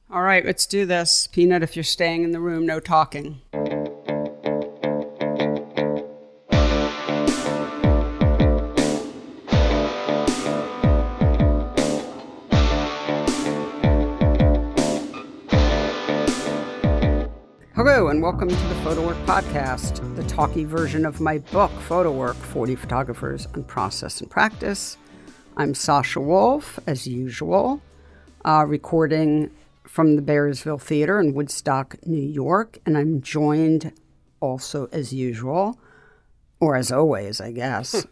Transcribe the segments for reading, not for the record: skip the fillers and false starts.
All right, let's do this. Peanut, if you're staying in the room, no talking. Hello, and welcome to the PhotoWork podcast, the talky version of my book, PhotoWork, 40 Photographers on Process and Practice. I'm Sasha Wolf, as usual, recording from the Bearsville Theater in Woodstock, New York, and I'm joined also, as usual, or as always, I guess,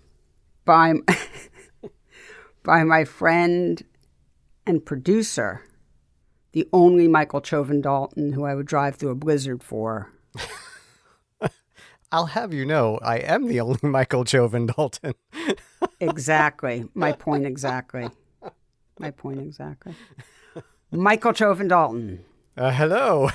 by my friend and producer, the only Michael Chovan Dalton who I would drive through a blizzard for. I'll have you know, I am the only Michael Chovan Dalton. Exactly. My point exactly. Michael Chovan Dalton. Hello.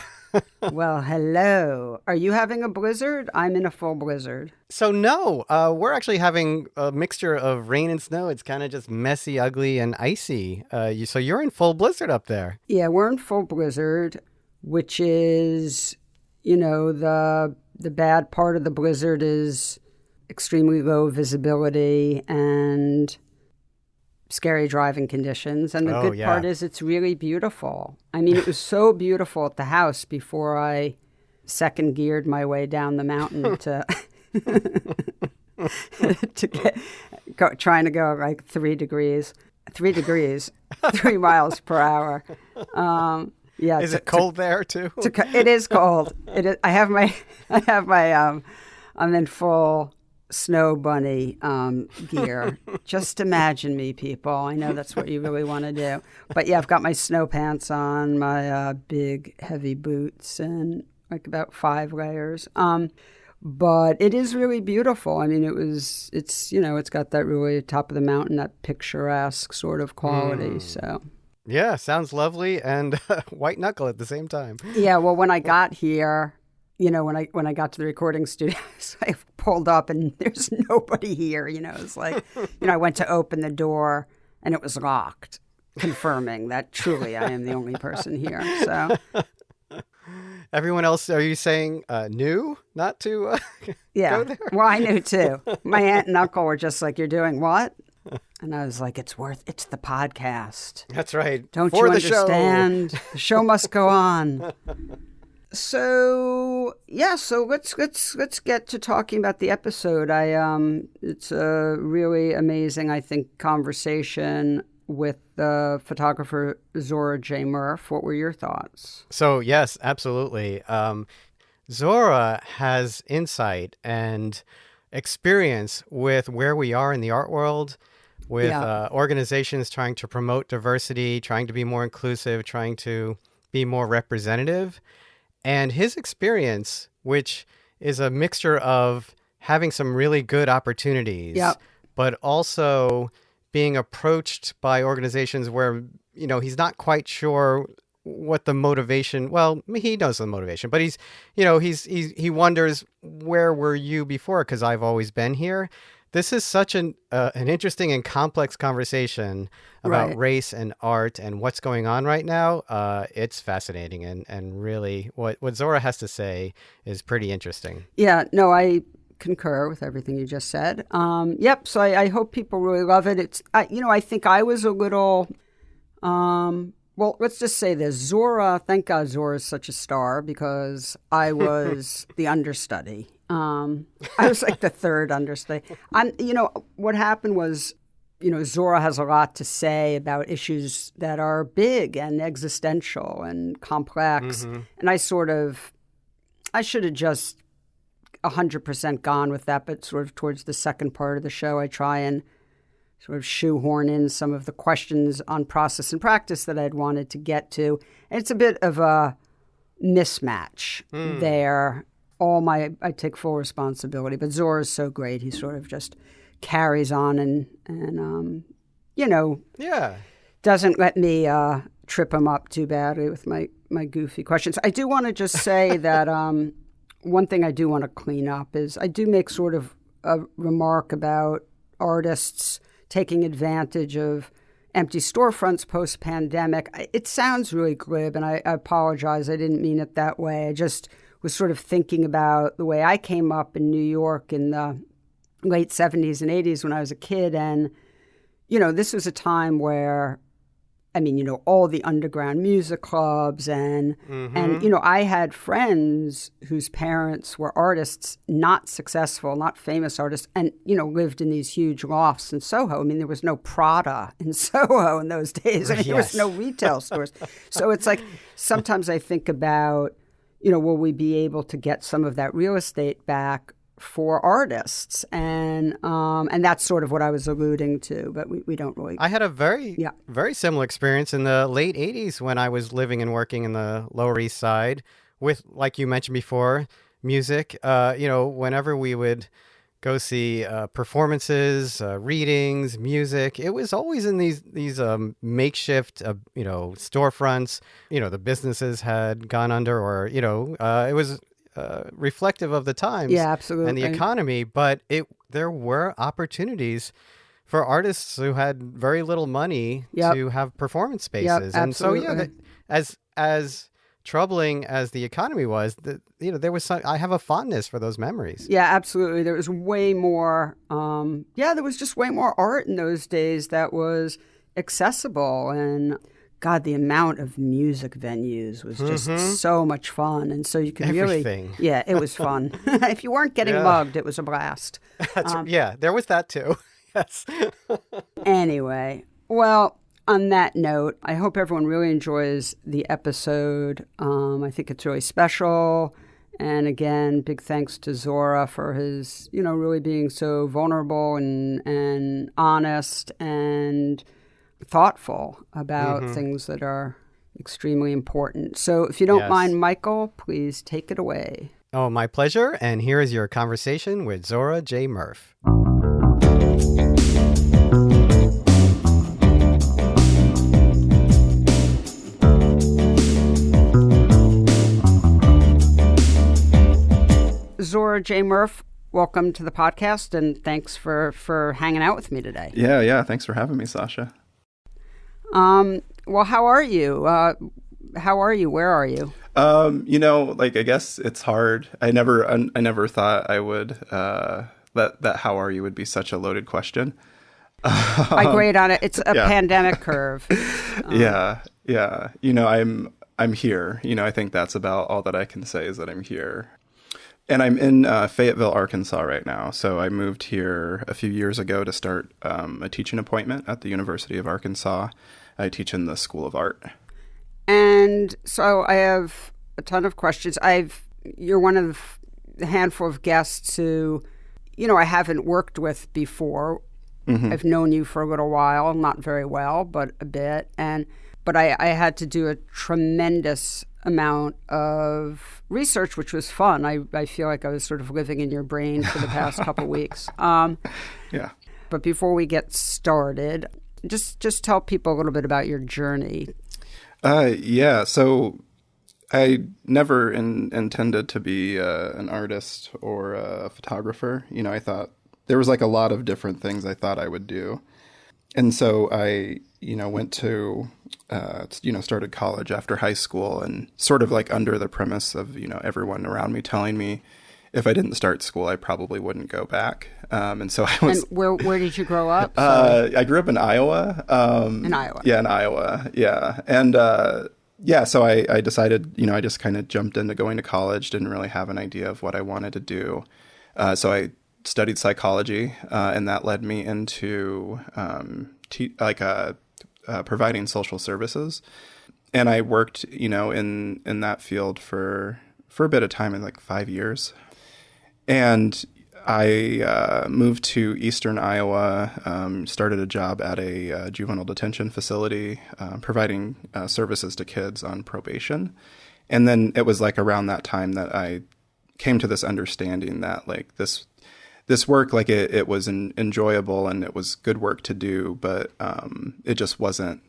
Well, hello. Are you having a blizzard? I'm in a full blizzard. So no, we're actually having a mixture of rain and snow. It's kind of just messy, ugly, and icy. So you're in full blizzard up there. Yeah, we're in full blizzard, which is, the bad part of the blizzard is extremely low visibility and scary driving conditions. And the good part is it's really beautiful. I mean, it was so beautiful at the house before I second geared my way down the mountain to trying to go like 3 miles per hour. Yeah. Is it cold there too? It is cold. It is. I'm in full snow bunny gear. Just imagine me, people. I know that's what you really want to do. But yeah, I've got my snow pants on, my big heavy boots, and like about 5 layers. But it is really beautiful. I mean, it's got that really top of the mountain, that picturesque sort of quality. So yeah, sounds lovely and white knuckle at the same time. Yeah, well, when I got here, when I got to the recording studio, I pulled up and there's nobody here. It's like, I went to open the door and it was locked, confirming that truly I am the only person here. So, everyone else, are you saying knew not to go there? Well, I knew too. My aunt and uncle were just like, "You're doing what?" And I was like, it's the podcast. That's right. Don't you understand? The show must go on. So let's get to talking about the episode. It's a really amazing, I think, conversation with the photographer Zora J Murff. What were your thoughts? So yes, absolutely. Zora has insight and experience with where we are in the art world, with organizations trying to promote diversity, trying to be more inclusive, trying to be more representative. And his experience, which is a mixture of having some really good opportunities, but also being approached by organizations where, he's not quite sure what the motivation, well, he knows the motivation, but he wonders, where were you before? Because I've always been here. This is such an interesting and complex conversation about race and art and what's going on right now. It's fascinating, and really what Zora has to say is pretty interesting. Yeah, no, I concur with everything you just said. So I hope people really love it. It's, I think I was a little, well, let's just say this. Zora, thank God Zora is such a star, because I was the understudy. I was like the third understudy. What happened was, Zora has a lot to say about issues that are big and existential and complex. Mm-hmm. And I should have just 100% gone with that, but sort of towards the second part of the show, I try and sort of shoehorn in some of the questions on process and practice that I'd wanted to get to. And it's a bit of a mismatch there. I take full responsibility, but Zora's so great. He sort of just carries on and doesn't let me trip him up too badly with my goofy questions. I do want to just say that one thing I do want to clean up is I do make sort of a remark about artists taking advantage of empty storefronts post-pandemic. It sounds really glib, and I apologize. I didn't mean it that way. I just was sort of thinking about the way I came up in New York in the late 70s and 80s when I was a kid. And, this was a time where, all the underground music clubs and I had friends whose parents were artists, not successful, not famous artists, and, lived in these huge lofts in Soho. There was no Prada in Soho in those days. There was no retail stores. So it's like sometimes I think about, will we be able to get some of that real estate back for artists? And that's sort of what I was alluding to, but we don't really. I had a very similar experience in the late 80s when I was living and working in the Lower East Side with, like you mentioned before, music. Whenever we would go see performances, readings, music, it was always in these makeshift, storefronts. The businesses had gone under, or, it was reflective of the times absolutely. And the economy, but there were opportunities for artists who had very little money to have performance spaces. And so, as troubling as the economy was, there was I have a fondness for those memories. Yeah, absolutely. There was way more, there was just way more art in those days that was accessible. And God, the amount of music venues was just so much fun. And so you could Everything. It was fun. If you weren't getting mugged, it was a blast. There was that too. Yes. Anyway, well, on that note, I hope everyone really enjoys the episode. I think it's really special. And again, big thanks to Zora for his, really being so vulnerable and honest and thoughtful about things that are extremely important. So if you don't mind, Michael, please take it away. Oh, my pleasure. And here is your conversation with Zora J Murff. Zora J Murff, welcome to the podcast, and thanks for hanging out with me today. Yeah. Thanks for having me, Sasha. Well, how are you? Where are you? I guess it's hard. I never thought I would, that how are you would be such a loaded question. I grade on it. It's a pandemic curve. Yeah. I'm here. I think that's about all that I can say is that I'm here. And I'm in Fayetteville, Arkansas right now. So I moved here a few years ago to start a teaching appointment at the University of Arkansas. I teach in the School of Art. And so I have a ton of questions. You're one of the handful of guests who, I haven't worked with before. I've known you for a little while, not very well, but a bit. But I had to do a tremendous amount of research, which was fun. I feel like I was sort of living in your brain for the past couple of weeks. But before we get started, just tell people a little bit about your journey. So I never intended to be an artist or a photographer. I thought there was like a lot of different things I thought I would do. And so I, went to, started college after high school, and sort of like under the premise of, everyone around me telling me if I didn't start school, I probably wouldn't go back. And so I was. And where did you grow up? I grew up in Iowa. In Iowa. Yeah, in Iowa. Yeah. And so I decided, I just kind of jumped into going to college, didn't really have an idea of what I wanted to do. So I studied psychology, and that led me into providing social services. And I worked, in that field for a bit of time, in like 5 years. And I moved to eastern Iowa, started a job at a juvenile detention facility, providing services to kids on probation. And then it was like around that time that I came to this understanding that like this work, like it was enjoyable and it was good work to do, but it just wasn't,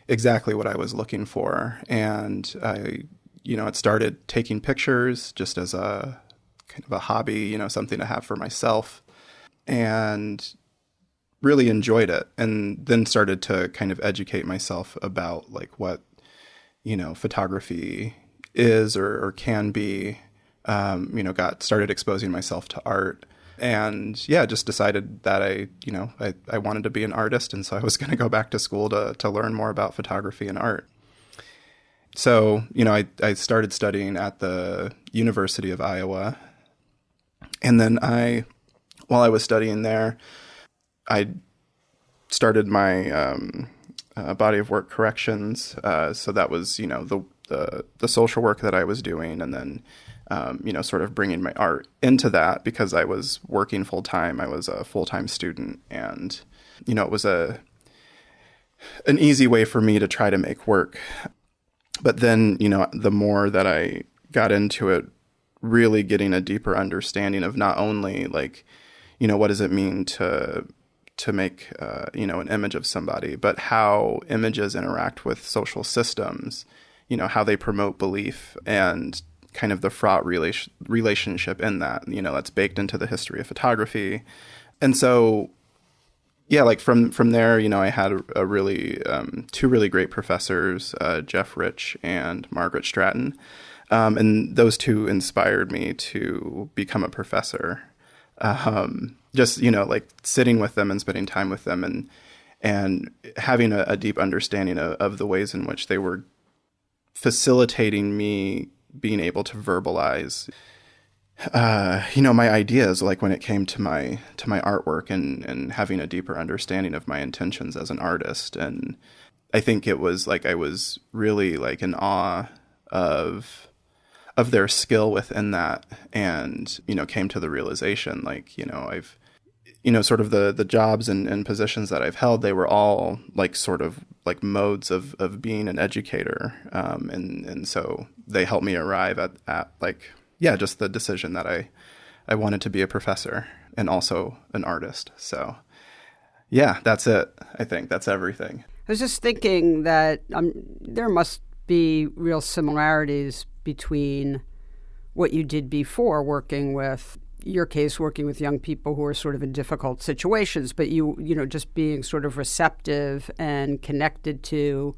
exactly what I was looking for. And I, it started taking pictures just as a kind of a hobby, something to have for myself. And really enjoyed it, and then started to kind of educate myself about like what, photography is or can be. Got started exposing myself to art, and just decided that I wanted to be an artist, and so I was going to go back to school to learn more about photography and art. So, I started studying at the University of Iowa, and then while I was studying there, I started my body of work corrections. So that was, the social work that I was doing, and then, sort of bringing my art into that because I was working full time. I was a full-time student, and, it was an easy way for me to try to make work. But then, the more that I got into it, really getting a deeper understanding of not only like, what does it mean to make, an image of somebody, but how images interact with social systems, how they promote belief, and kind of the fraught relationship in that, that's baked into the history of photography. And so, like from there, I had a really, two really great professors, Jeff Rich and Margaret Stratton. And those two inspired me to become a professor. Just, like sitting with them and spending time with them and having a deep understanding of the ways in which they were facilitating me being able to verbalize, my ideas, like when it came to my artwork and having a deeper understanding of my intentions as an artist. And I think it was like, I was really like in awe of their skill within that, and, came to the realization, like, I've, sort of the jobs and positions that I've held, they were all like sort of like modes of being an educator. And so they helped me arrive at like, just the decision that I wanted to be a professor and also an artist. So that's it. I think that's everything. I was just thinking that there must be real similarities between what you did before working with young people who are sort of in difficult situations, but just being sort of receptive and connected to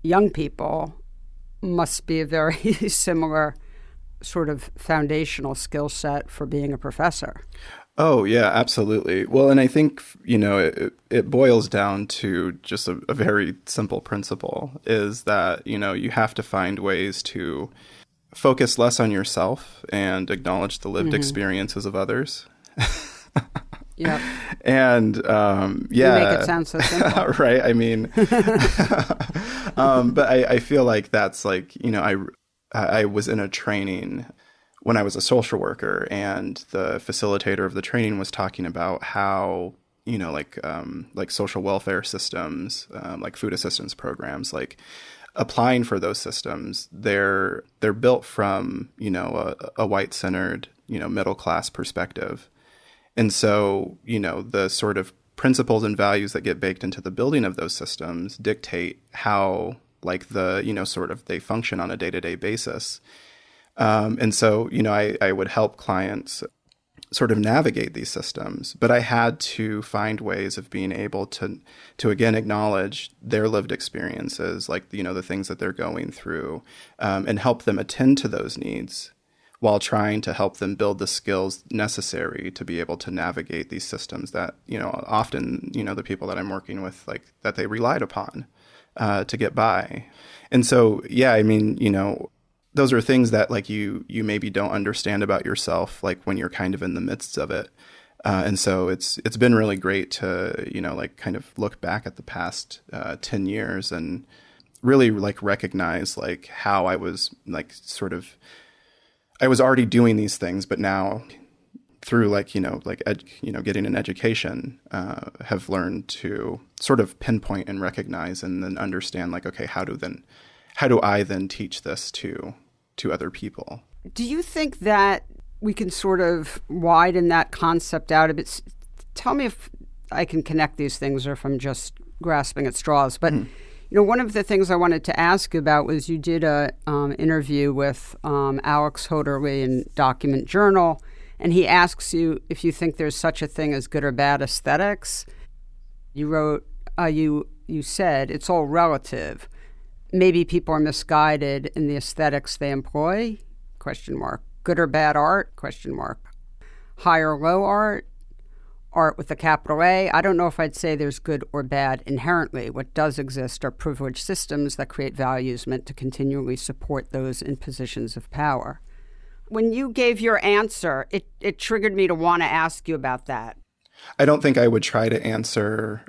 young people must be a very similar sort of foundational skill set for being a professor. Oh, yeah, absolutely. Well, and I think, it boils down to just a very simple principle, is that, you have to find ways to focus less on yourself and acknowledge the lived experiences of others. Yeah. And, You make it sound so simple. Right. I mean, but I feel like that's like, I was in a training when I was a social worker, and the facilitator of the training was talking about how, like social welfare systems, like food assistance programs, like applying for those systems, they're built from, a white-centered, middle-class perspective. And so, the sort of principles and values that get baked into the building of those systems dictate how, like, sort of they function on a day-to-day basis. And so, I would help clients sort of navigate these systems, but I had to find ways of being able to again, acknowledge their lived experiences, like, the things that they're going through, and help them attend to those needs while trying to help them build the skills necessary to be able to navigate these systems that, often, the people that I'm working with, like, that they relied upon to get by. And so, I mean, those are things that, like, you maybe don't understand about yourself, like, when you're kind of in the midst of it. And so it's been really great to, like, kind of look back at the past 10 years and really, like, recognize, like, how I was, like, sort of, I was already doing these things, but now through, like, getting an education, have learned to sort of pinpoint and recognize and then understand, like, okay, how do I then teach this to other people? Do you think that we can sort of widen that concept out a bit? Tell me if I can connect these things or if I'm just grasping at straws. But, one of the things I wanted to ask you about was you did a interview with Alex Hoderly in Document Journal, and he asks you if you think there's such a thing as good or bad aesthetics. You wrote, you said it's all relative. Maybe people are misguided in the aesthetics they employ? Question mark. Good or bad art? Question mark. High or low art? Art with a capital A? I don't know if I'd say there's good or bad inherently. What does exist are privileged systems that create values meant to continually support those in positions of power. When you gave your answer, it triggered me to want to ask you about that. I don't think I would try to answer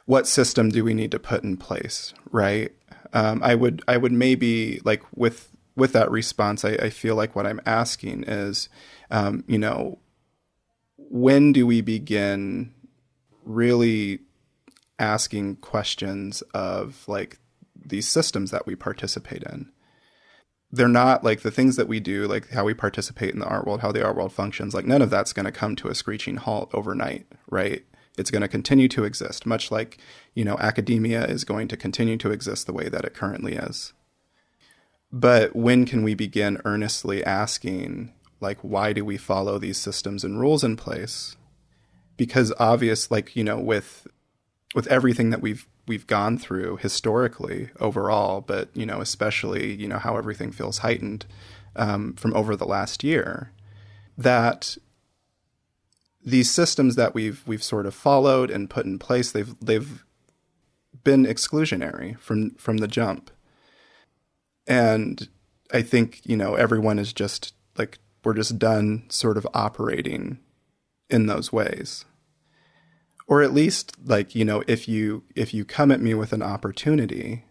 what system do we need to put in place, right? I would maybe with that response, I feel like what I'm asking is, when do we begin really asking questions of these systems that we participate in? They're not the things that we do, how we participate in the art world, how the art world functions. None of that's going to come to a screeching halt overnight, right? It's going to continue to exist, much like, academia is going to continue to exist the way that it currently is. But when can we begin earnestly asking, why do we follow these systems and rules in place? Because obvious, with everything that we've gone through historically overall, but, especially, how everything feels heightened from over the last year, that these systems that we've sort of followed and put in place, they've been exclusionary from the jump. And I think, everyone is just we're just done sort of operating in those ways. Or at least if you come at me with an opportunity,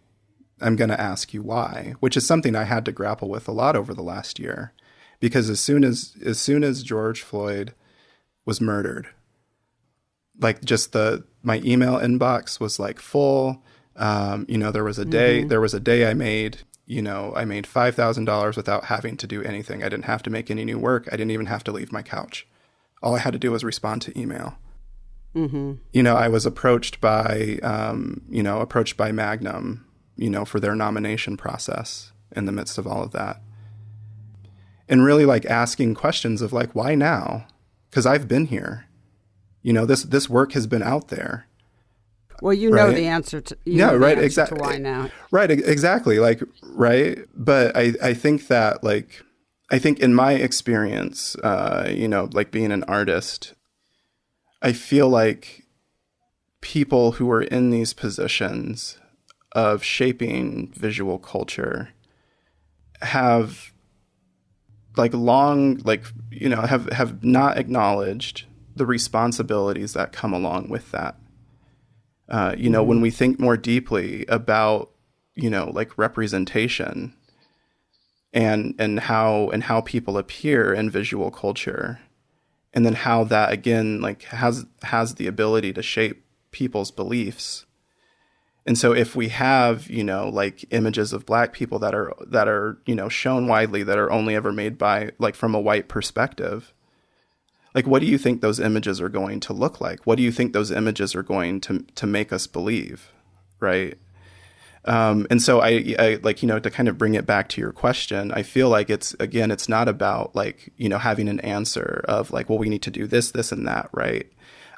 I'm going to ask you why, which is something I had to grapple with a lot over the last year, because as soon as George Floyd was murdered, my email inbox was full. There was a day I made $5,000 without having to do anything. I didn't have to make any new work. I didn't even have to leave my couch. All I had to do was respond to email. Mm-hmm. I was approached by Magnum, for their nomination process in the midst of all of that. And really asking questions of why now? Because I've been here. This work has been out there. Well, know the answer to exactly. To why now. Right, exactly. Right. But I think that I think in my experience, being an artist, I feel like people who are in these positions of shaping visual culture have have not acknowledged the responsibilities that come along with that. When we think more deeply about, representation and how people appear in visual culture, and then how that again has the ability to shape people's beliefs. And so if we have images of Black people that are shown widely, that are only ever made by from a white perspective, what do you think those images are going to look like? What do you think those images are going to make us believe, right? And so I to kind of bring it back to your question, I feel like it's not about having an answer of well, we need to do this, and that, right?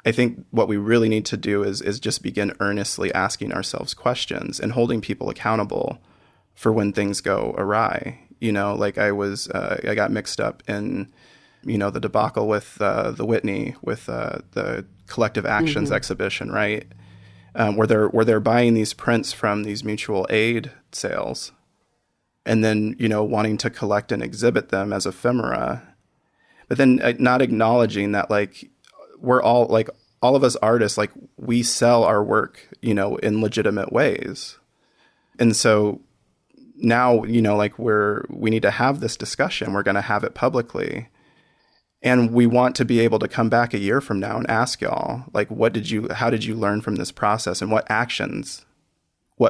I think what we really need to do is just begin earnestly asking ourselves questions and holding people accountable for when things go awry. I got mixed up in the debacle with the Whitney, with the Collective Actions exhibition, right? Where they're buying these prints from these mutual aid sales, and then wanting to collect and exhibit them as ephemera, but then not acknowledging that we're all all of us artists, we sell our work in legitimate ways, and so now we need to have this discussion. We're going to have it publicly. And we want to be able to come back a year from now and ask y'all, how did you learn from this process, and what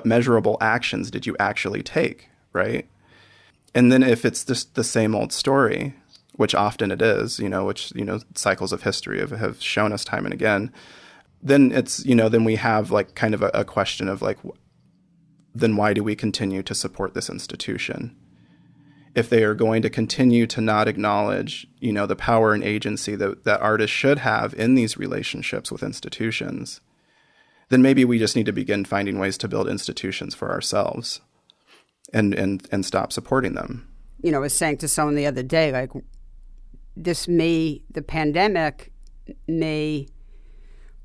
measurable actions did you actually take, right? And then if it's just the same old story, which often it is, which cycles of history have shown us time and again, then it's, then we have kind of a question of then why do we continue to support this institution? if they are going to continue to not acknowledge, the power and agency that artists should have in these relationships with institutions, then maybe we just need to begin finding ways to build institutions for ourselves and stop supporting them. I was saying to someone the other day, like, the pandemic may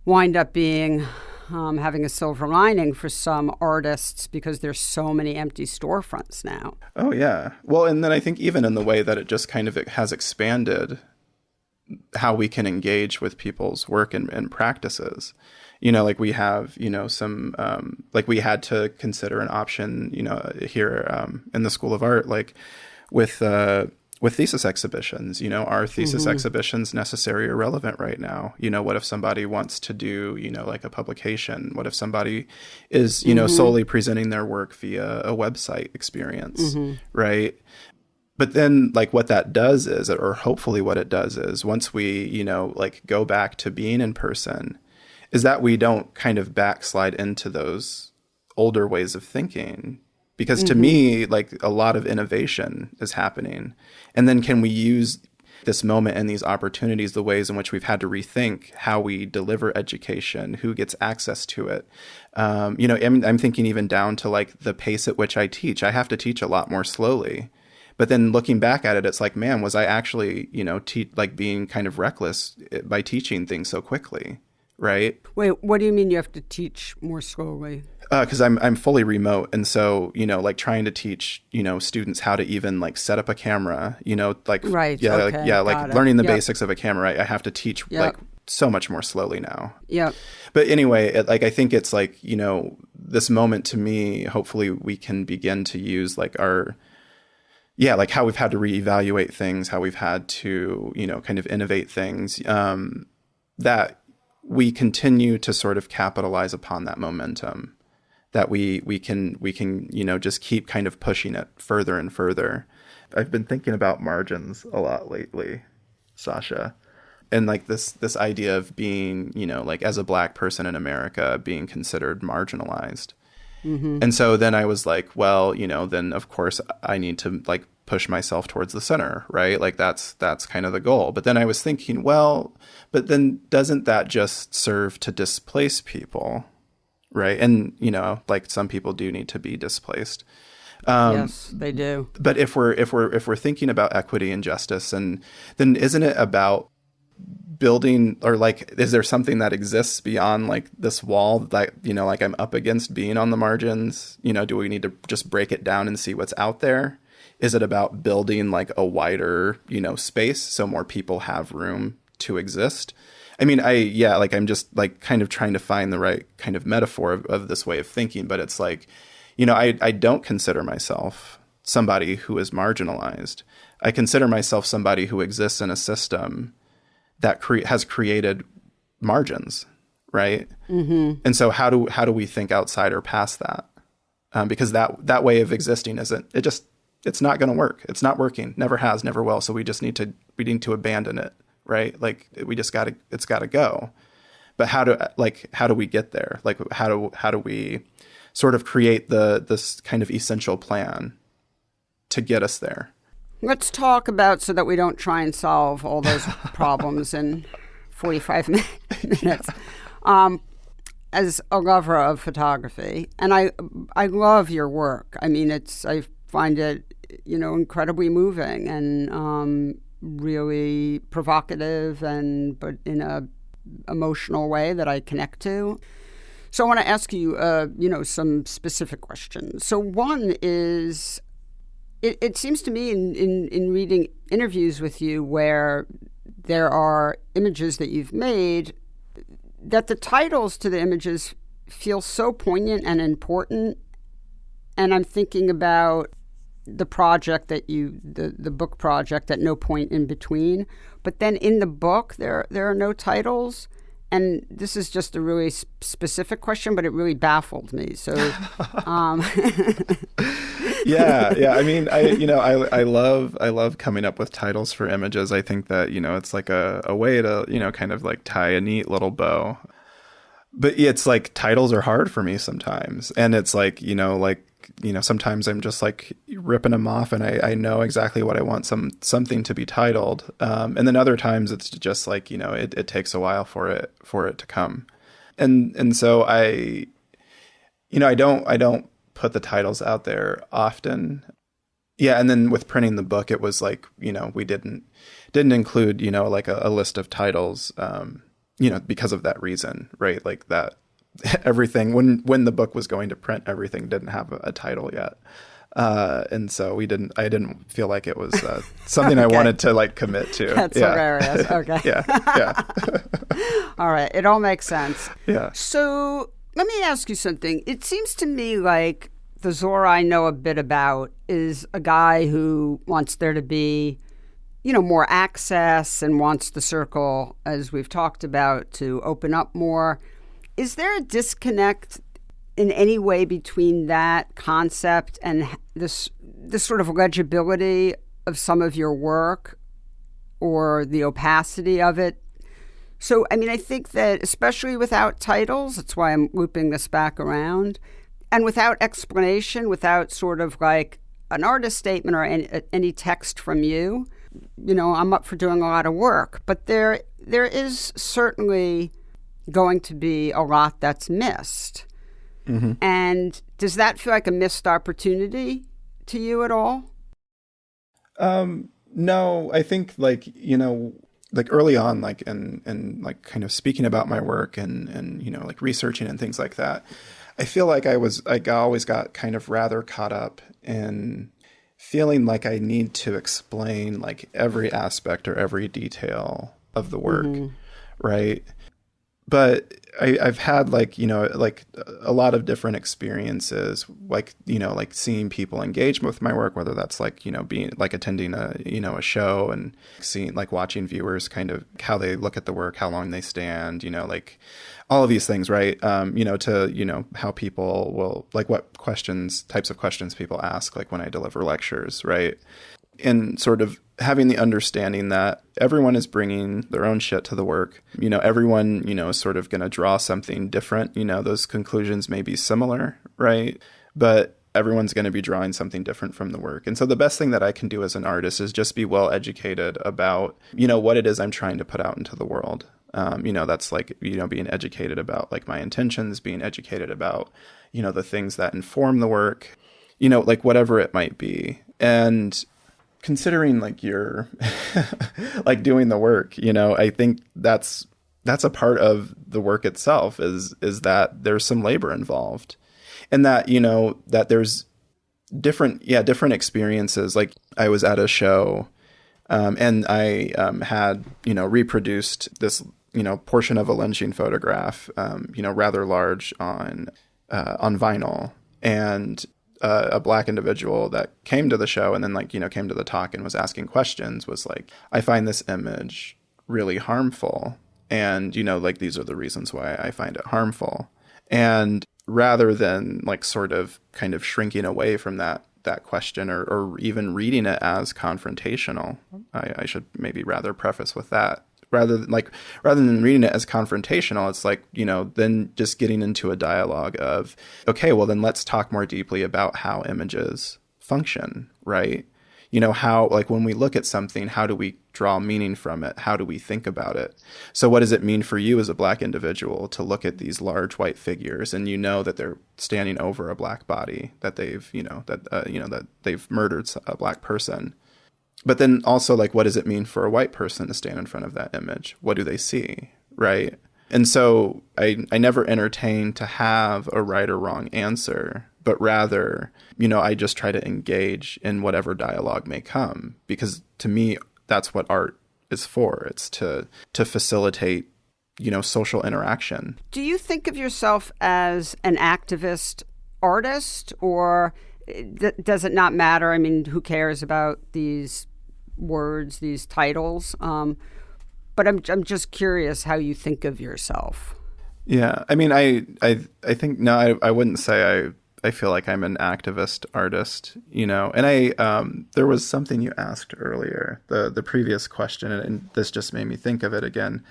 wind up being having a silver lining for some artists because there's so many empty storefronts now. Oh, yeah. Well, and then I think even in the way that it just kind of has expanded how we can engage with people's work and practices. Like we have, some, like we had to consider an option, here in the School of Art, like with thesis exhibitions. Are thesis exhibitions necessary or relevant right now? What if somebody wants to do, like a publication? What if somebody is, solely presenting their work via a website experience, right? But then, like, what that does is, or hopefully what it does is, once we, like, go back to being in person, is that we don't kind of backslide into those older ways of thinking. Because to me, like, a lot of innovation is happening. And then can we use this moment and these opportunities, the ways in which we've had to rethink how we deliver education, who gets access to it. I'm thinking even down to, like, the pace at which I teach. I have to teach a lot more slowly. But then looking back at it, it's like, man, was I actually, being kind of reckless by teaching things so quickly, right? Wait, what do you mean you have to teach more slowly? Because I'm fully remote. And so, like trying to teach, students how to even like set up a camera, right. Yeah, okay. like learning the basics of a camera. I have to teach like so much more slowly now. Yeah. But anyway, I think it's like, this moment to me, hopefully we can begin to use like like how we've had to reevaluate things, how we've had to, kind of innovate things, that we continue to sort of capitalize upon that momentum, that we can, just keep kind of pushing it further and further. I've been thinking about margins a lot lately, Sasha, and like this idea of being, like as a Black person in America, being considered marginalized. And so then I was like, well, then of course I need to like push myself towards the center, right? Like that's kind of the goal. But then I was thinking, well, but then doesn't that just serve to displace people, right? And, like some people do need to be displaced. Yes, they do. But if we're thinking about equity and justice, and then isn't it about building, or like, is there something that exists beyond like this wall that, like I'm up against being on the margins? Do we need to just break it down and see what's out there? Is it about building like a wider, space so more people have room to exist? I mean, I'm just like kind of trying to find the right kind of metaphor of this way of thinking, but it's like, I don't consider myself somebody who is marginalized. I consider myself somebody who exists in a system that has created margins, right? And so how do we think outside or past that? Because that way of existing it's not going to work. It's not working. Never has, never will. So we need to abandon it, right? Like it's got to go. But how do we get there? Like how do we sort of create this kind of essential plan to get us there? Let's talk about, so that we don't try and solve all those problems in 45 minutes. As a lover of photography, and I love your work. I mean, I find it, incredibly moving and really provocative, but in a emotional way that I connect to. So I want to ask you, some specific questions. So one is, it seems to me in reading interviews with you where there are images that you've made, that the titles to the images feel so poignant and important. And I'm thinking about the project the book project, that No Point in Between. But then in the book, there are no titles. And this is just a really specific question, but it really baffled me. So, yeah. I mean, I love coming up with titles for images. I think that, it's like a way to, kind of like tie a neat little bow. But it's like titles are hard for me sometimes. And it's like, like sometimes I'm just like ripping them off and I know exactly what I want something to be titled. And then other times it's just like, it takes a while for it to come. And so I don't put the titles out there often. Yeah. And then with printing the book, it was like, we didn't include, like a list of titles, because of that reason, right? Like that everything, when the book was going to print, everything didn't have a title yet. And so I didn't feel like it was something I wanted to like commit to. That's hilarious. Okay. Yeah. All right. It all makes sense. Yeah. So let me ask you something. It seems to me like the Zora I know a bit about is a guy who wants there to be, more access and wants the circle, as we've talked about, to open up more. Is there a disconnect in any way between that concept and this sort of legibility of some of your work or the opacity of it? So, I think that especially without titles, that's why I'm looping this back around, and without explanation, without sort of like an artist statement or any text from you, I'm up for doing a lot of work. But there is certainly going to be a lot that's missed. Mm-hmm. And does that feel like a missed opportunity to you at all? No, I think like early on, like and like kind of speaking about my work and like researching and things like that, I feel like I always got kind of rather caught up in feeling like I need to explain like every aspect or every detail of the work, mm-hmm. right? But I've had like a lot of different experiences, like like seeing people engage with my work, whether that's like being like attending a show and seeing like watching viewers kind of how they look at the work, how long they stand, like all of these things, right? To how people will like what types of questions people ask, like when I deliver lectures, right? And sort of having the understanding that everyone is bringing their own shit to the work. Everyone, is sort of going to draw something different. Those conclusions may be similar, right? But everyone's going to be drawing something different from the work. And so the best thing that I can do as an artist is just be well educated about, what it is I'm trying to put out into the world. That's like, being educated about like my intentions, being educated about, the things that inform the work, like whatever it might be. And considering like you're like doing the work, I think that's a part of the work itself is that there's some labor involved and that, that there's different experiences. Like I was at a show and I had, reproduced this, portion of a lynching photograph, rather large on vinyl, and a Black individual that came to the show and then came to the talk and was asking questions was like, I find this image really harmful. And, these are the reasons why I find it harmful. And rather than sort of kind of shrinking away from that question or even reading it as confrontational, I should maybe rather preface with that. Rather than reading it as confrontational, it's like, then just getting into a dialogue of, okay, well, then let's talk more deeply about how images function, right? How, when we look at something, how do we draw meaning from it? How do we think about it? So what does it mean for you as a Black individual to look at these large white figures and that they're standing over a Black body, that they've, that they've murdered a Black person? But then also, what does it mean for a white person to stand in front of that image? What do they see, right? And so I never entertain to have a right or wrong answer, but rather, I just try to engage in whatever dialogue may come, because to me, that's what art is for. It's to facilitate, social interaction. Do you think of yourself as an activist artist, or does it not matter? I mean, who cares about these words, these titles? But I'm just curious how you think of yourself. Yeah, I mean, I think no, I wouldn't say I feel like I'm an activist artist, And there was something you asked earlier, the previous question, and this just made me think of it again.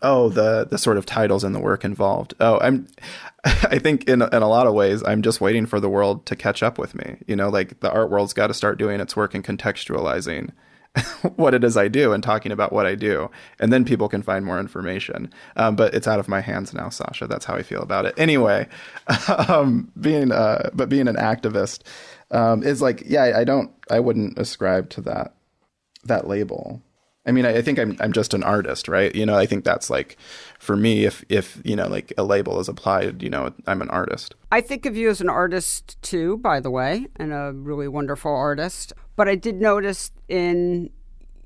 the sort of titles and the work involved. I think in a lot of ways, I'm just waiting for the world to catch up with me. Like the art world's got to start doing its work and contextualizing what it is I do and talking about what I do. And then people can find more information. But it's out of my hands now, Sasha. That's how I feel about it. Anyway, being an activist is like, I wouldn't ascribe to that label. I mean, I think I'm just an artist, right? I think that's like, for me, if like a label is applied, I'm an artist. I think of you as an artist too, by the way, and a really wonderful artist. But I did notice in,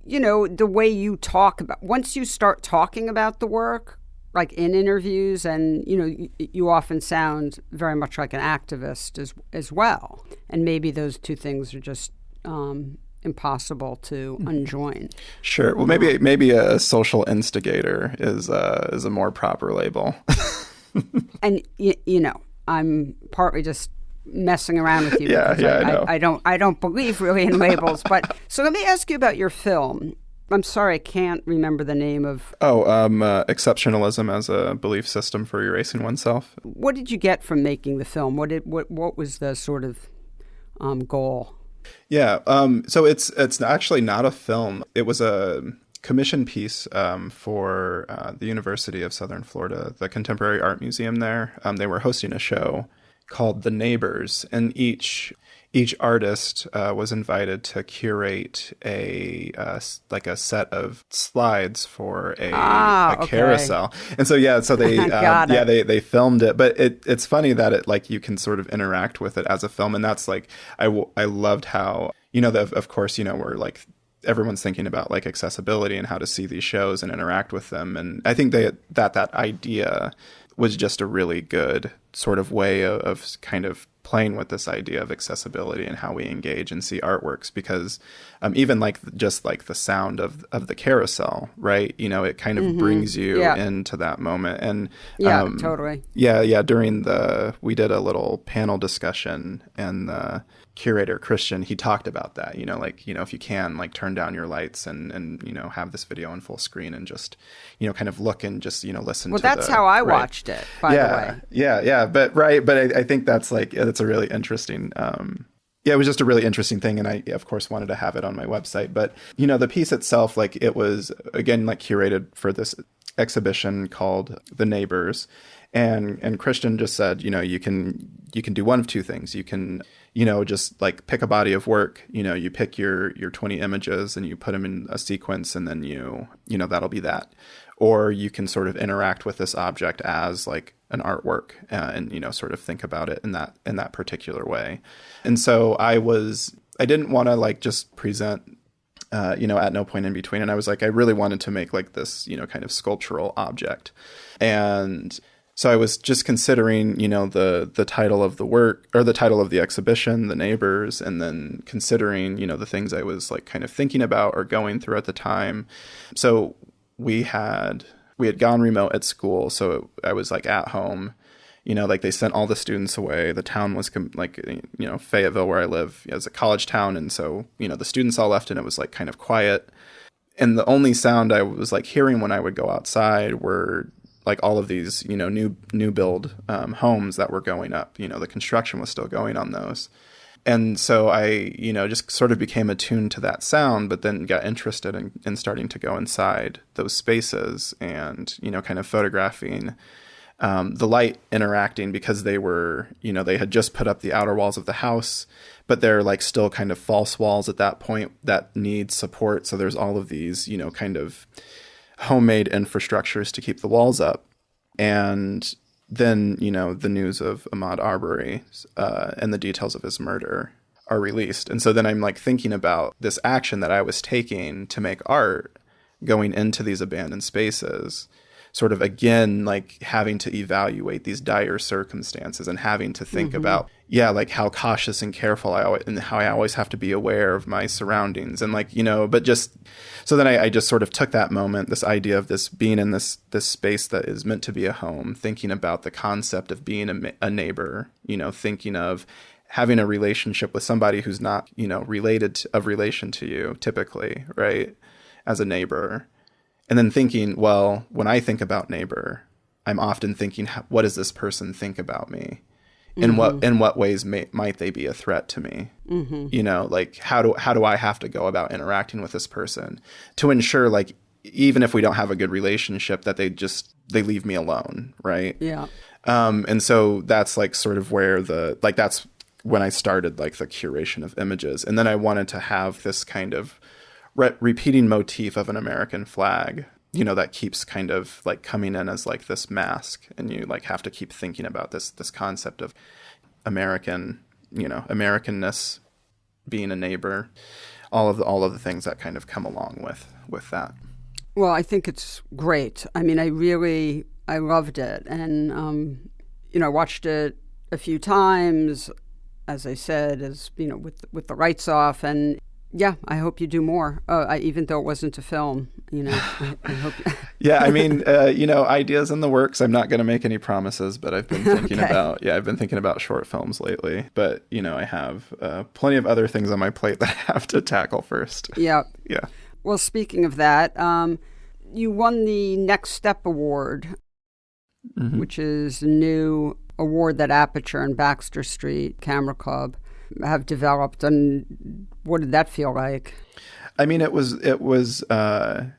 the way you talk about, once you start talking about the work, like in interviews, and, you often sound very much like an activist as well. And maybe those two things are just impossible to unjoin. Sure. Well, maybe a social instigator is a more proper label. And I'm partly just messing around with you. Yeah, I don't believe really in labels. But so let me ask you about your film. I'm sorry, I can't remember the name of. Exceptionalism as a belief system for erasing oneself. What did you get from making the film? What was the sort of goal? Yeah. So it's actually not a film. It was a commission piece for the University of Southern Florida, the Contemporary Art Museum there. They were hosting a show called The Neighbors, and each artist was invited to curate a set of slides for a carousel. And so they they filmed it, but it's funny that it like you can sort of interact with it as a film, and that's like I loved how of course we're like everyone's thinking about like accessibility and how to see these shows and interact with them, and I think that idea was just a really good sort of way of kind of playing with this idea of accessibility and how we engage and see artworks, because even like just like the sound of the carousel, right? It kind of brings you into that moment. And totally. During we did a little panel discussion, and the curator Christian, he talked about that, if you can like turn down your lights and have this video on full screen and just, kind of look and just, listen to that's how I watched it, by the way. Yeah. But I think that's like, it's a really interesting, it was just a really interesting thing. And I, of course, wanted to have it on my website. But, the piece itself, like it was, again, like curated for this exhibition called The Neighbors. And Christian just said, you can do one of two things. You can, just like pick a body of work, you pick your 20 images and you put them in a sequence, and then that'll be that. Or you can sort of interact with this object as like an artwork, and sort of think about it in that particular way. And so I didn't want to like just present at no point in between. And I was like, I really wanted to make like this, kind of sculptural object. And so I was just considering, the title of the work, or the title of the exhibition, The Neighbors, and then considering, the things I was like kind of thinking about or going through at the time. So we had gone remote at school. So I was like at home, like they sent all the students away. The town was Fayetteville, where I live, is a college town. And so, the students all left, and it was like kind of quiet. And the only sound I was like hearing when I would go outside were like all of these, new build homes that were going up. The construction was still going on those. And so I, just sort of became attuned to that sound, but then got interested in starting to go inside those spaces and, kind of photographing the light interacting, because they were, they had just put up the outer walls of the house, but they're like still kind of false walls at that point that need support. So there's all of these, kind of homemade infrastructures to keep the walls up. And then, the news of Ahmaud Arbery and the details of his murder are released. And so then I'm like thinking about this action that I was taking to make art, going into these abandoned spaces, sort of again, like having to evaluate these dire circumstances and having to think about, like how cautious and careful how I always have to be aware of my surroundings. And like, but just, so then I just sort of took that moment, this idea of this being in this space that is meant to be a home, thinking about the concept of being a neighbor, thinking of having a relationship with somebody who's not, related of relation to you typically, right, as a neighbor. And then thinking, well, when I think about neighbor, I'm often thinking, what does this person think about me? In what ways might they be a threat to me? You know, like how do I have to go about interacting with this person to ensure, like, even if we don't have a good relationship, that they leave me alone, right? Yeah. And so that's like sort of where that's when I started like the curation of images. And then I wanted to have this kind of repeating motif of an American flag, you know, that keeps kind of like coming in as like this mask, and you like have to keep thinking about this concept of American, you know, Americanness, being a neighbor, all of the things that kind of come along with that. Well, I think it's great. I mean, I loved it, and you know, I watched it a few times, as I said, as you know, with the rights off, and yeah, I hope you do more. Even though it wasn't a film, you know, I hope. Yeah, I mean, you know, ideas in the works. I'm not going to make any promises, but I've been thinking I've been thinking about short films lately. But you know, I have plenty of other things on my plate that I have to tackle first. Yeah. Yeah. Well, speaking of that, you won the Next Step Award, which is a new award that Aperture and Baxter Street Camera Club have developed. And what did that feel like? I mean, it was yeah,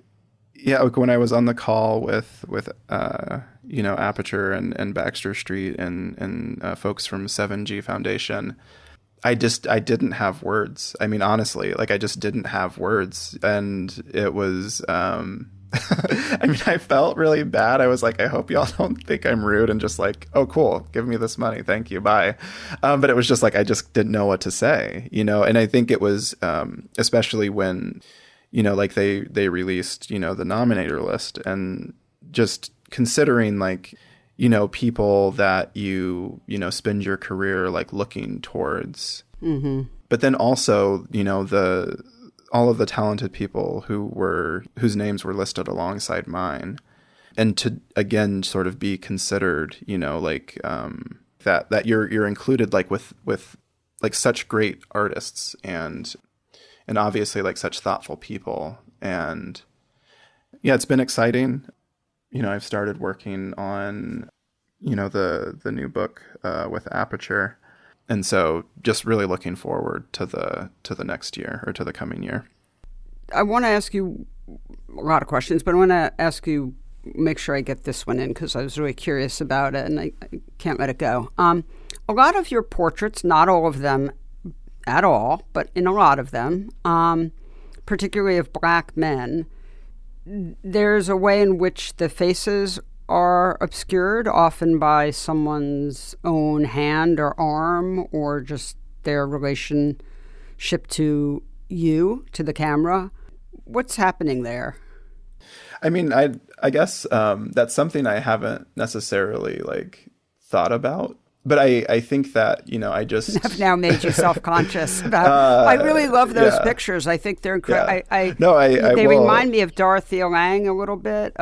like when I was on the call with you know, Aperture and Baxter Street and folks from 7G Foundation, I didn't have words. I mean, honestly, like I just didn't have words, and it was I mean, I felt really bad. I was like, I hope y'all don't think I'm rude and just like, oh, cool, give me this money, thank you, bye. But it was just like I just didn't know what to say, you know. And I think it was especially when, you know, like they released, you know, the nominator list, and just considering like, you know, people that you know, spend your career like looking towards, but then also, you know, all of the talented people whose names were listed alongside mine, and to again sort of be considered, you know, like that you're included like with like such great artists and obviously like such thoughtful people. And yeah, it's been exciting. You know, I've started working on, you know, the new book with Aperture. And so just really looking forward to the next year, or to the coming year. I want to ask you a lot of questions, but I want to ask you, make sure I get this one in because I was really curious about it and I can't let it go. A lot of your portraits, not all of them at all, but in a lot of them, particularly of Black men, there's a way in which the faces are obscured, often by someone's own hand or arm, or just their relationship to you, to the camera. What's happening there? I mean, I guess that's something I haven't necessarily like thought about. But I think that, you know, I just have now made you self-conscious about. I really love those pictures. I think they're incredible. Yeah. They remind me of Dorothea Lange a little bit.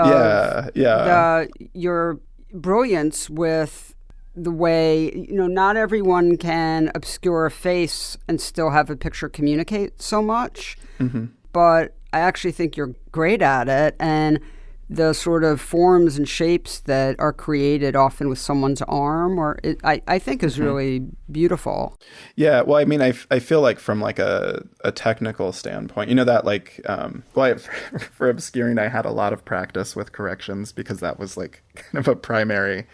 Your brilliance with the way, you know, not everyone can obscure a face and still have a picture communicate so much. But I actually think you're great at it, and the sort of forms and shapes that are created often with someone's arm, I think is really beautiful. Yeah, well, I mean, I feel like from like a technical standpoint, you know, that like, for obscuring, I had a lot of practice with corrections because that was like kind of a primary,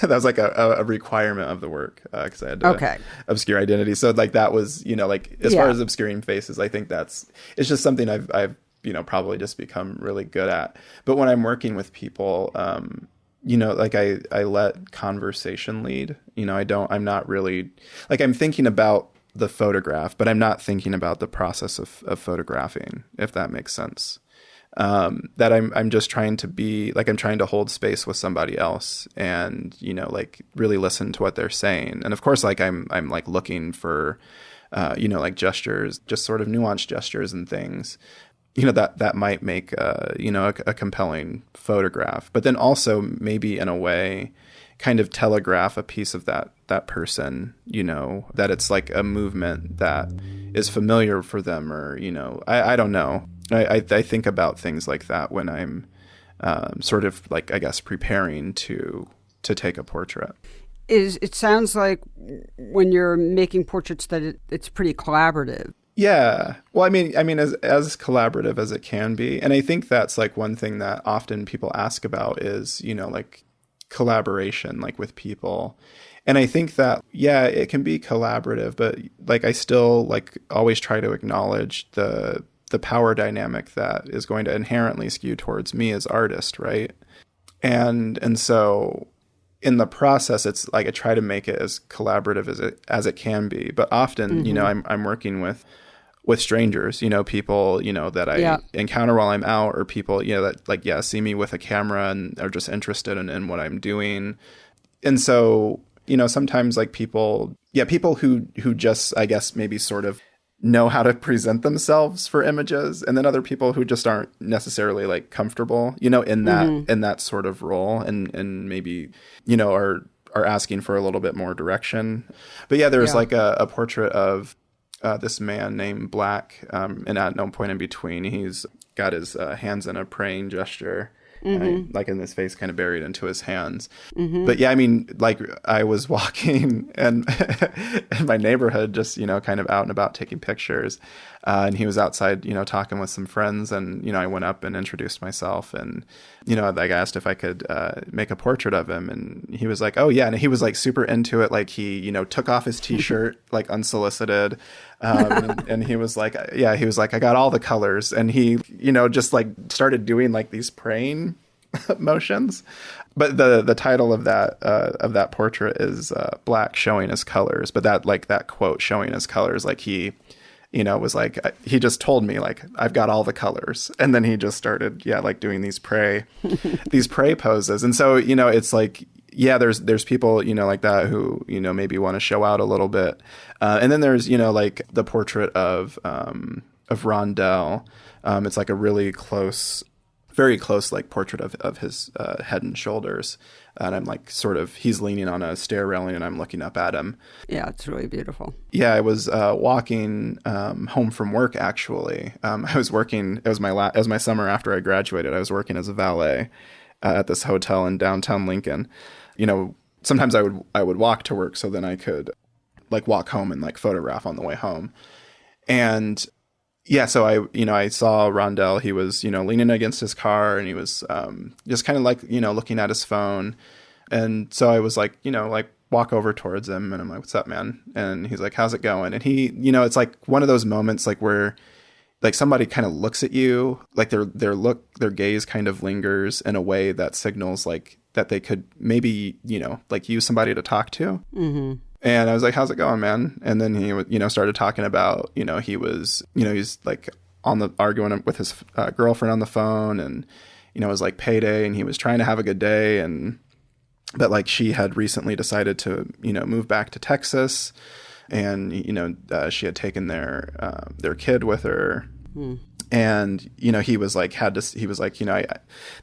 that was like a requirement of the work because I had to obscure identity. So like that was, you know, like as far as obscuring faces, I think it's just something I've you know, probably just become really good at. But when I'm working with people, you know, like I let conversation lead. You know, I'm not really, like I'm thinking about the photograph, but I'm not thinking about the process of photographing, if that makes sense. That I'm just trying to be, like I'm trying to hold space with somebody else and, you know, like really listen to what they're saying. And of course, like I'm like looking for, you know, like gestures, just sort of nuanced gestures and things, you know, that might make, you know, a compelling photograph, but then also maybe in a way kind of telegraph a piece of that person, you know, that it's like a movement that is familiar for them, or, you know, I don't know. I think about things like that when I'm sort of like, I guess, preparing to take a portrait. It sounds like when you're making portraits that it's pretty collaborative. Yeah. Well, I mean, as collaborative as it can be. And I think that's like one thing that often people ask about is, like collaboration, like with people. And I think that, yeah, it can be collaborative, but like I still like always try to acknowledge the power dynamic that is going to inherently skew towards me as artist, right? And so in the process, it's like I try to make it as collaborative as it can be. But often, I'm working with strangers, people, that I encounter while I'm out, or people, that like, see me with a camera and are just interested in what I'm doing. And so, sometimes like people who just, I guess, maybe sort of know how to present themselves for images, and then other people who just aren't necessarily like comfortable, in that sort of role, and maybe, are asking for a little bit more direction. But there's like a portrait of this man named Black, and at no point in between, he's got his hands in a praying gesture. Like in his face kind of buried into his hands. But like I was walking and in my neighborhood, just, kind of out and about taking pictures. And he was outside, talking with some friends. And, I went up and introduced myself, and, like I asked if I could make a portrait of him. And he was like, oh yeah. And he was like super into it. Like he, took off his t-shirt, like unsolicited. And he was like, I got all the colors. And he, just like started doing like these praying motions. But the title of that portrait is Black showing his colors. But that quote, showing his colors, like he, was like, he just told me like, I've got all the colors. And then he just started, like doing these pray poses. And so, it's like, there's people, like that who, maybe want to show out a little bit. And then there's, like the portrait of Rondell. It's like a really very close, like portrait of his head and shoulders. And I'm like, he's leaning on a stair railing and I'm looking up at him. Yeah, it's really beautiful. Yeah, I was walking home from work, actually. I was working, it was my summer after I graduated. I was working as a valet at this hotel in downtown Lincoln. Sometimes I would walk to work so then I could like walk home and like photograph on the way home. And so I saw Rondell. He was, leaning against his car, and he was just kind of like, looking at his phone. And so I was like, like walk over towards him, and I'm like, what's up, man? And he's like, how's it going? And he, it's like one of those moments like where like somebody kind of looks at you, like their gaze kind of lingers in a way that signals like that they could maybe, like use somebody to talk to. Mm-hmm. And I was like, how's it going, man? And then he, started talking about, he was, he's like arguing with his girlfriend on the phone, and, it was like payday, and he was trying to have a good day. But like she had recently decided to, move back to Texas, and, she had taken their kid with her. And, he was like,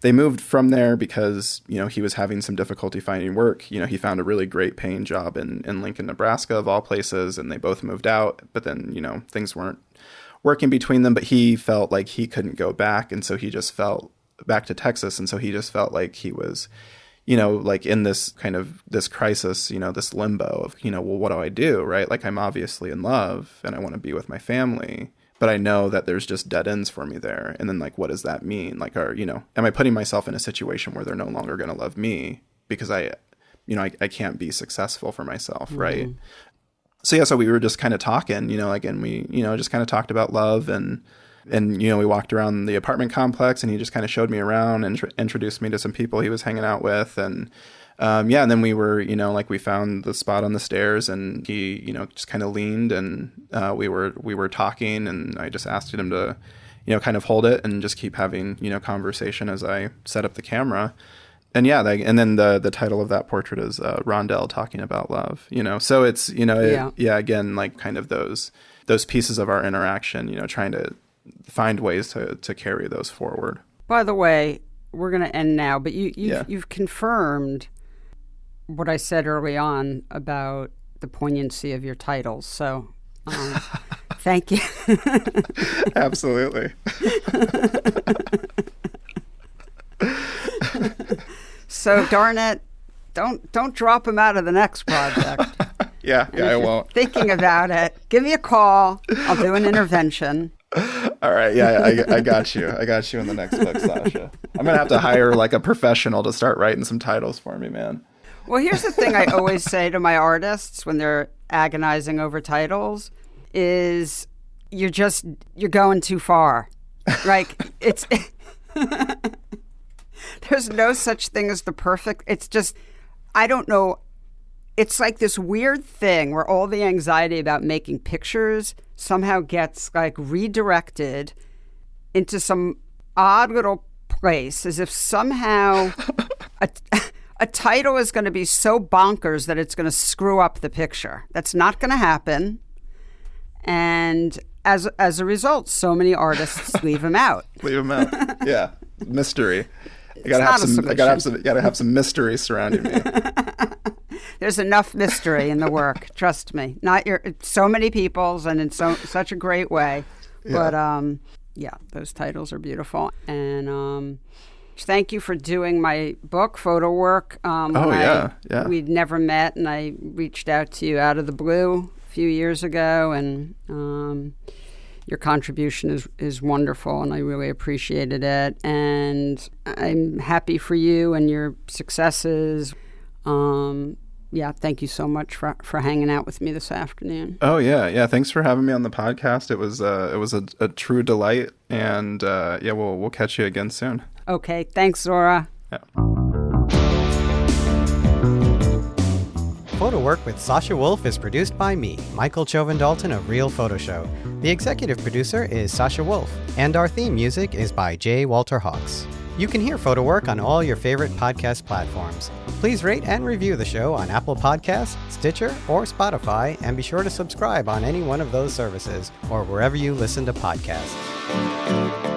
they moved from there because, he was having some difficulty finding work. He found a really great paying job in Lincoln, Nebraska, of all places. And they both moved out. But then, things weren't working between them. But he felt like he couldn't go back. And so he just felt back to Texas. And so he just felt like he was, like in this kind of this crisis, this limbo of, well, what do I do? Right. Like I'm obviously in love and I want to be with my family. But I know that there's just dead ends for me there. And then like, what does that mean? Like, am I putting myself in a situation where they're no longer going to love me because I can't be successful for myself. Mm-hmm. Right. So we were just kind of talking, and we, just kind of talked about love and, we walked around the apartment complex, and he just kind of showed me around and introduced me to some people he was hanging out with. And, and then we were, like we found the spot on the stairs, and he, just kind of leaned, and we were talking, and I just asked him to, kind of hold it and just keep having, conversation as I set up the camera. And and then the title of that portrait is Rondell talking about love, so it's, again, like kind of those pieces of our interaction, trying to find ways to carry those forward. By the way, we're going to end now, but you've confirmed what I said early on about the poignancy of your titles. So thank you. Absolutely. So darn it, don't drop him out of the next project. Yeah, I won't. Thinking about it, give me a call. I'll do an intervention. All right, yeah, I got you. I got you in the next book, Sasha. I'm gonna have to hire like a professional to start writing some titles for me, man. Well, here's the thing I always say to my artists when they're agonizing over titles is you're going too far. Like it's there's no such thing as the perfect. It's just, I don't know. It's like this weird thing where all the anxiety about making pictures somehow gets like redirected into some odd little place, as if somehow a title is going to be so bonkers that it's going to screw up the picture. That's not going to happen. And as a result, so many artists leave them out. Leave them out. Yeah. Mystery. You gotta have some mystery surrounding me. There's enough mystery in the work. Trust me. So many people's and in such a great way. Yeah. But those titles are beautiful. And thank you for doing my book, PhotoWork. We'd never met, and I reached out to you out of the blue a few years ago, and your contribution is wonderful, and I really appreciated it. And I'm happy for you and your successes. Thank you so much for hanging out with me this afternoon. Oh, yeah. Thanks for having me on the podcast. It was a true delight, and we'll catch you again soon. Okay, thanks, Zora. Yeah. PhotoWork with Sasha Wolf is produced by me, Michael Chauvin-Dalton of Real Photo Show. The executive producer is Sasha Wolf, and our theme music is by J. Walter Hawks. You can hear PhotoWork on all your favorite podcast platforms. Please rate and review the show on Apple Podcasts, Stitcher, or Spotify, and be sure to subscribe on any one of those services or wherever you listen to podcasts.